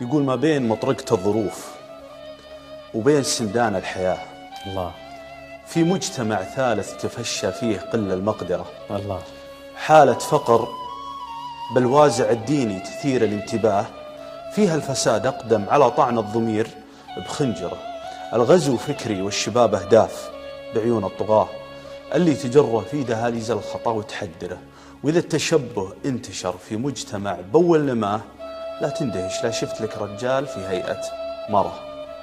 يقول ما بين مطرقة الظروف وبين سندان الحياة الله. في مجتمع ثالث تفشى فيه قل المقدرة، الله. حالة فقر بالوازع الديني تثير الانتباه، فيها الفساد أقدم على طعن الضمير بخنجره، الغزو فكري والشباب أهداف بعيون الطغاة اللي تجره في دهاليز الخطا وتحدره. وإذا التشبه انتشر في مجتمع بول نماه لا تندهش، لا شفت لك رجال في هيئة مرة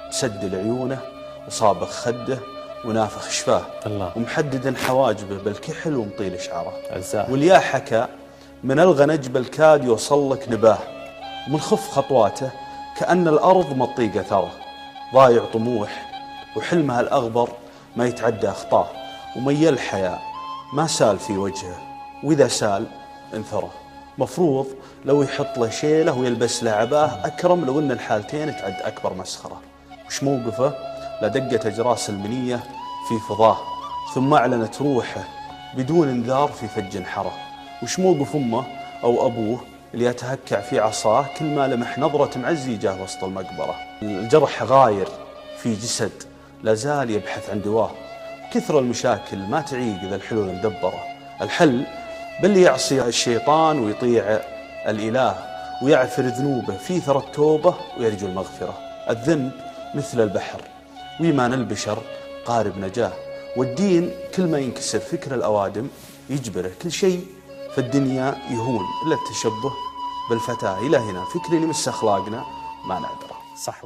مسدل عيونه وصابغ خده ونافخ شفاه الله. ومحدد حواجبه بالكحل ومطيل شعره، عزاه. واليا حكى من الغنج بالكاد يوصل لك نباه، ومن خف خطواته كأن الأرض مطيقة ثرى، ضايع طموح وحلمها الأغبر ما يتعدى أخطاه، وميل الحياة ما سال في وجهه وإذا سال انثره. مفروض لو يحط له شيله ويلبس له عباه أكرم، لو أن الحالتين تعد أكبر مسخرة. وش موقفه؟ لدقت أجراس المنية في فضاه ثم أعلنت روحه بدون انذار في فج حره. وش موقف أمه أو أبوه اللي يتهكع في عصاه كل ما لمح نظرة معزيجة وسط المقبرة؟ الجرح غاير في جسد لازال يبحث عن دواه، كثر المشاكل ما تعيق إذا الحلول مدبرة. الحل باللي يعصي الشيطان ويطيع الإله ويعفر ذنوبه في ثرى التوبة ويرجو المغفرة. الذنب مثل البحر وإيمان البشر قارب نجاه، والدين كل ما ينكسر فكر الأوادم يجبره. كل شيء في الدنيا يهون إلا التشبه بالفتاة. إلى هنا فكري لمس أخلاقنا ما نعذره. صح.